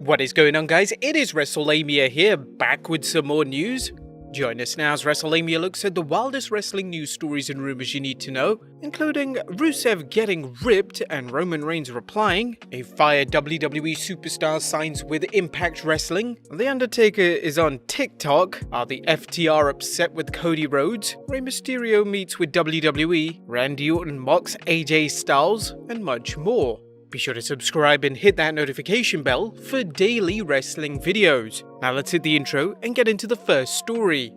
What is going on, guys? It is Wrestlelamia here, back with some more news. Join us now as Wrestlelamia looks at the wildest wrestling news stories and rumors you need to know, including Rusev getting ripped and Roman Reigns replying, a fired WWE superstar signs with Impact Wrestling, The Undertaker is on TikTok, are the FTR upset with Cody Rhodes, Rey Mysterio meets with WWE, Randy Orton mocks AJ Styles, and much more. Be sure to subscribe and hit that notification bell for daily wrestling videos. Now let's hit the intro and get into the first story.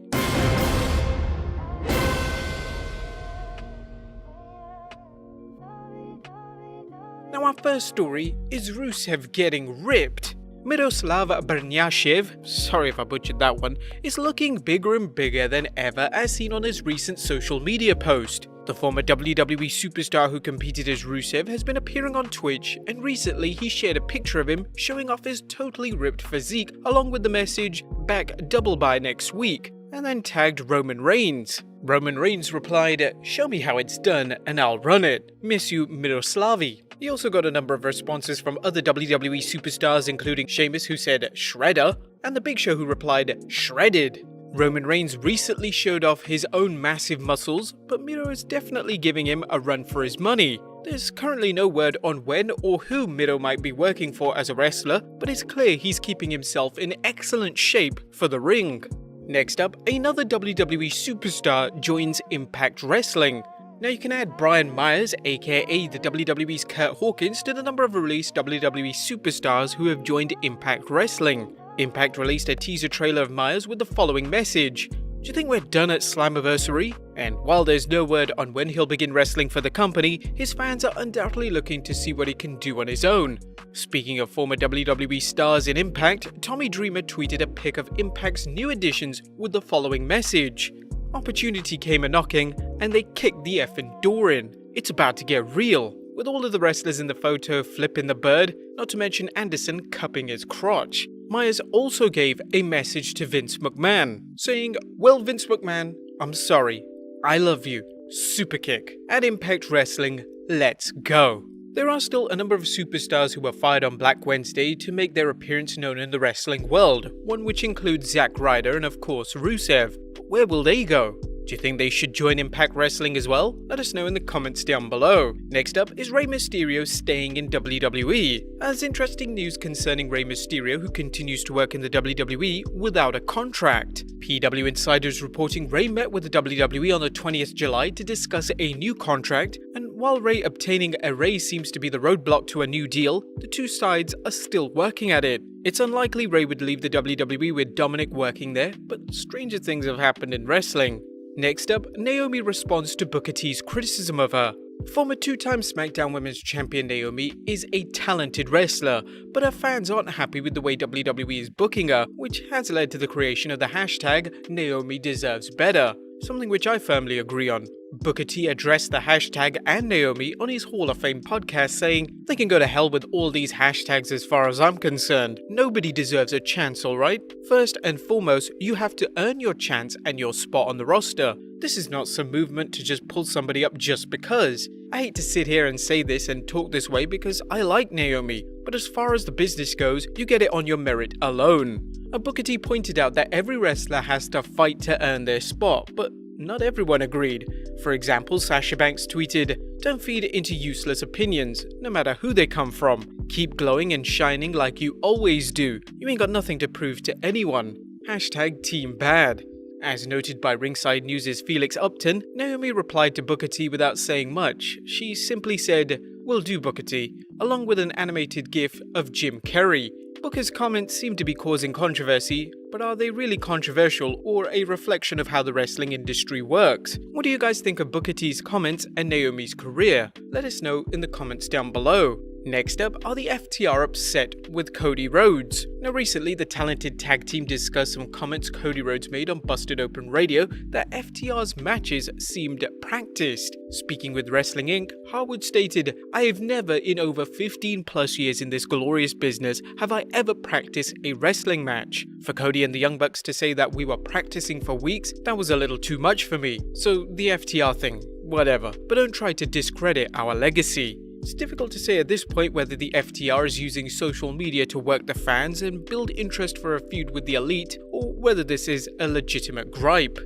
Now our first story is Rusev getting ripped. Miroslav Brnyashev, sorry if I butchered that one, is looking bigger and bigger than ever as seen on his recent social media post. The former WWE superstar who competed as Rusev has been appearing on Twitch, and recently he shared a picture of him showing off his totally ripped physique along with the message, "Back double by next week," and then tagged Roman Reigns. Roman Reigns replied, "Show me how it's done and I'll run it. Miss you, Miroslavi." He also got a number of responses from other WWE superstars including Sheamus who said Shredder, and The Big Show who replied Shredded. Roman Reigns recently showed off his own massive muscles, but Miro is definitely giving him a run for his money. There's currently no word on when or who Miro might be working for as a wrestler, but it's clear he's keeping himself in excellent shape for the ring. Next up, another WWE superstar joins Impact Wrestling. Now you can add Brian Myers, aka the WWE's Kurt Hawkins, to the number of released WWE superstars who have joined Impact Wrestling. Impact released a teaser trailer of Myers with the following message: "Do you think we're done at Slammiversary?" And while there's no word on when he'll begin wrestling for the company, his fans are undoubtedly looking to see what he can do on his own. Speaking of former WWE stars in Impact, Tommy Dreamer tweeted a pic of Impact's new additions with the following message: "Opportunity came a-knocking, and they kicked the effing door in. It's about to get real," with all of the wrestlers in the photo flipping the bird, not to mention Anderson cupping his crotch. Myers also gave a message to Vince McMahon, saying, "Well, Vince McMahon, I'm sorry. I love you. Superkick. At Impact Wrestling, let's go." There are still a number of superstars who were fired on Black Wednesday to make their appearance known in the wrestling world, one which includes Zack Ryder and of course Rusev. But where will they go? Do you think they should join Impact Wrestling as well? Let us know in the comments down below. Next up is Rey Mysterio staying in WWE. As interesting news concerning Rey Mysterio, who continues to work in the WWE without a contract. PW Insiders reporting Rey met with the WWE on the 20th July to discuss a new contract, and while Rey obtaining a raise seems to be the roadblock to a new deal, the two sides are still working at it. It's unlikely Rey would leave the WWE with Dominic working there, but stranger things have happened in wrestling. Next up, Naomi responds to Booker T's criticism of her. Former two-time SmackDown Women's Champion Naomi is a talented wrestler, but her fans aren't happy with the way WWE is booking her, which has led to the creation of the hashtag Naomi Deserves Better, something which I firmly agree on. Booker T addressed the hashtag and Naomi on his Hall of Fame podcast, saying, "They can go to hell with all these hashtags as far as I'm concerned. Nobody deserves a chance, alright? First and foremost, you have to earn your chance and your spot on the roster. This is not some movement to just pull somebody up just because. I hate to sit here and say this and talk this way because I like Naomi, but as far as the business goes, you get it on your merit alone." Booker T pointed out that every wrestler has to fight to earn their spot, but not everyone agreed. For example, Sasha Banks tweeted, "Don't feed into useless opinions, no matter who they come from. Keep glowing and shining like you always do. You ain't got nothing to prove to anyone. Hashtag Team Bad." As noted by Ringside News' Felix Upton, Naomi replied to Booker T without saying much. She simply said, "Will do, Booker T," along with an animated gif of Jim Carrey. Booker's comments seem to be causing controversy, but are they really controversial or a reflection of how the wrestling industry works? What do you guys think of Booker T's comments and Naomi's career? Let us know in the comments down below. Next up are the FTR Upset with Cody Rhodes. Now recently, the talented tag team discussed some comments Cody Rhodes made on Busted Open Radio that FTR's matches seemed practiced. Speaking with Wrestling Inc., Harwood stated, "I have never in over 15 plus years in this glorious business have I ever practiced a wrestling match. For Cody and the Young Bucks to say that we were practicing for weeks, that was a little too much for me. So the FTR thing, whatever, but don't try to discredit our legacy." It's difficult to say at this point whether the FTR is using social media to work the fans and build interest for a feud with the Elite, or whether this is a legitimate gripe.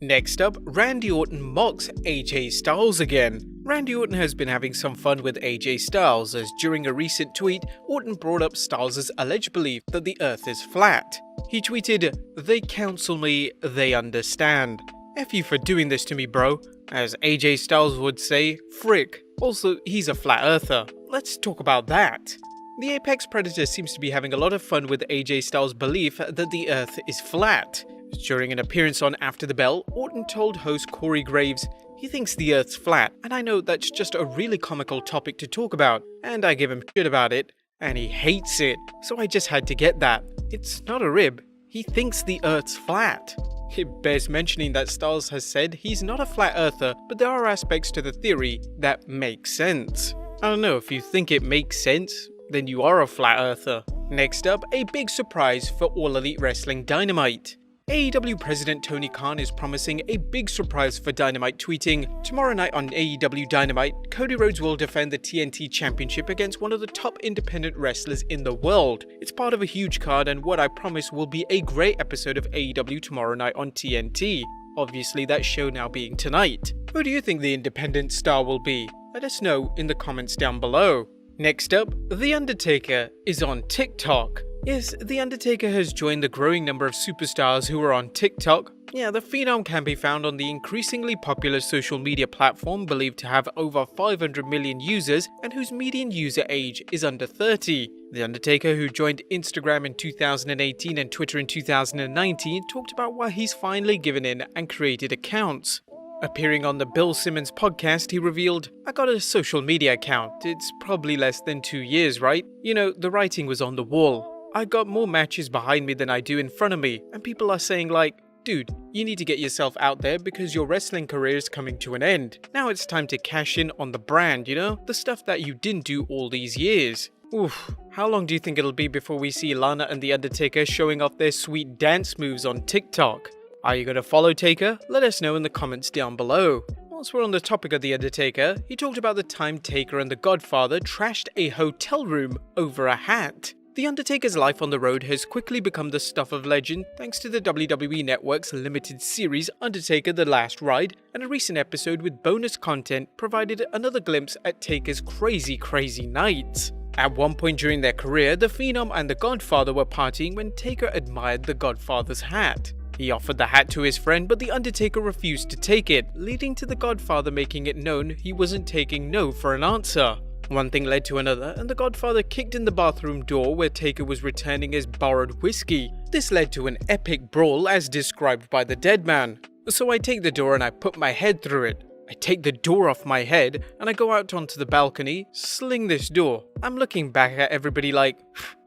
Next up, Randy Orton mocks AJ Styles again. Randy Orton has been having some fun with AJ Styles, as during a recent tweet, Orton brought up Styles' alleged belief that the earth is flat. He tweeted, "They counsel me, they understand. F you for doing this to me, bro." As AJ Styles would say, frick. Also, he's a flat earther. Let's talk about that. The Apex Predator seems to be having a lot of fun with AJ Styles' belief that the earth is flat. During an appearance on After the Bell, Orton told host Corey Graves, "He thinks the earth's flat, and I know that's just a really comical topic to talk about, and I give him shit about it, and he hates it, so I just had to get that. It's not a rib, he thinks the earth's flat." It bears mentioning that Styles has said he's not a flat earther, but there are aspects to the theory that make sense. I don't know, if you think it makes sense, then you are a flat earther. Next up, a big surprise for All Elite Wrestling Dynamite. AEW President Tony Khan is promising a big surprise for Dynamite, tweeting, "Tomorrow night on AEW Dynamite, Cody Rhodes will defend the TNT Championship against one of the top independent wrestlers in the world. It's part of a huge card and what I promise will be a great episode of AEW tomorrow night on TNT. Obviously that show now being tonight. Who do you think the independent star will be? Let us know in the comments down below." Next up, The Undertaker is on TikTok. Yes, The Undertaker has joined the growing number of superstars who are on TikTok. Yeah, the Phenom can be found on the increasingly popular social media platform believed to have over 500 million users and whose median user age is under 30. The Undertaker, who joined Instagram in 2018 and Twitter in 2019, talked about why he's finally given in and created accounts. Appearing on the Bill Simmons podcast, he revealed, "I got a social media account. It's probably less than 2 years, right? You know, the writing was on the wall. I got more matches behind me than I do in front of me, and people are saying like, dude, you need to get yourself out there because your wrestling career is coming to an end. Now it's time to cash in on the brand, you know? The stuff that you didn't do all these years." Oof, how long do you think it'll be before we see Lana and The Undertaker showing off their sweet dance moves on TikTok? Are you gonna follow Taker? Let us know in the comments down below. Whilst we're on the topic of The Undertaker, he talked about the time Taker and the Godfather trashed a hotel room over a hat. The Undertaker's life on the road has quickly become the stuff of legend thanks to the WWE Network's limited series Undertaker: The Last Ride, and a recent episode with bonus content provided another glimpse at Taker's crazy nights. At one point during their career, the Phenom and the Godfather were partying when Taker admired the Godfather's hat. He offered the hat to his friend, but the Undertaker refused to take it, leading to the Godfather making it known he wasn't taking no for an answer. One thing led to another, and the Godfather kicked in the bathroom door where Taker was returning his borrowed whiskey. This led to an epic brawl as described by the dead man. "So I take the door and I put my head through it. I take the door off my head and I go out onto the balcony, sling this door. I'm looking back at everybody like,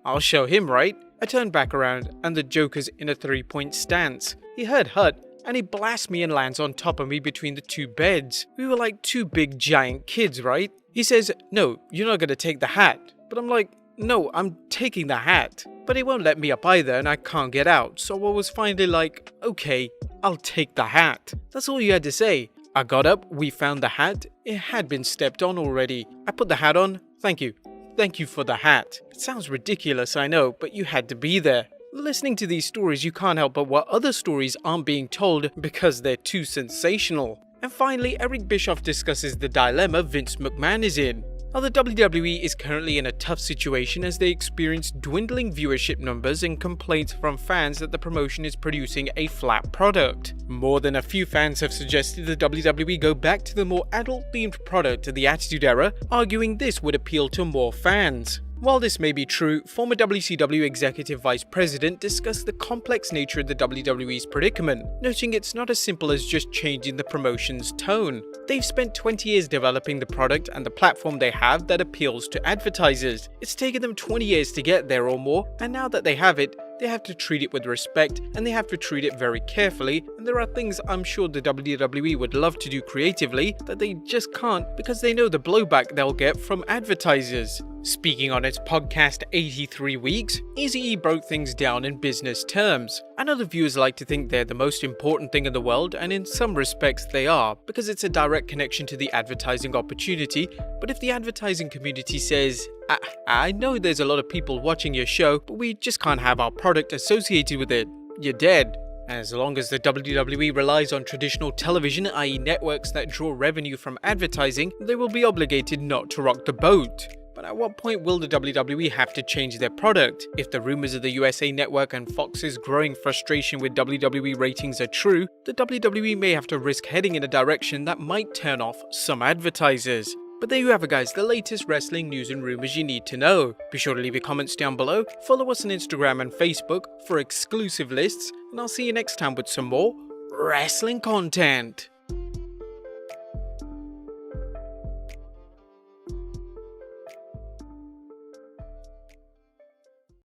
I'll show him, right? I turn back around and the Joker's in a 3-point stance. He heard Hut and he blasts me and lands on top of me between the two beds. We were like two big giant kids, right? He says, 'No, you're not gonna take the hat.' But I'm like, 'No, I'm taking the hat.' But he won't let me up either and I can't get out, so I was finally like, okay, I'll take the hat." That's all you had to say. I got up, we found the hat, it had been stepped on already. I put the hat on, thank you. Thank you for the hat. It sounds ridiculous, I know, but you had to be there. Listening to these stories, you can't help but what other stories aren't being told because they're too sensational. And finally, Eric Bischoff discusses the dilemma Vince McMahon is in. Now, the WWE is currently in a tough situation as they experience dwindling viewership numbers and complaints from fans that the promotion is producing a flat product. More than a few fans have suggested the WWE go back to the more adult-themed product of the Attitude Era, arguing this would appeal to more fans. While this may be true, former WCW Executive Vice President discussed the complex nature of the WWE's predicament, noting it's not as simple as just changing the promotion's tone. They've spent 20 years developing the product and the platform they have that appeals to advertisers. It's taken them 20 years to get there or more, and now that they have it, they have to treat it with respect and they have to treat it very carefully, and there are things I'm sure the WWE would love to do creatively that they just can't because they know the blowback they'll get from advertisers. Speaking on its podcast 83 Weeks, Eazy-E broke things down in business terms. I know the viewers like to think they're the most important thing in the world, and in some respects they are, because it's a direct connection to the advertising opportunity. But if the advertising community says, I know there's a lot of people watching your show, but we just can't have our product associated with it, you're dead. As long as the WWE relies on traditional television, i.e. networks that draw revenue from advertising, they will be obligated not to rock the boat. But at what point will the WWE have to change their product? If the rumors of the USA Network and Fox's growing frustration with WWE ratings are true, the WWE may have to risk heading in a direction that might turn off some advertisers. But there you have it guys, the latest wrestling news and rumors you need to know. Be sure to leave your comments down below, follow us on Instagram and Facebook for exclusive lists, and I'll see you next time with some more wrestling content.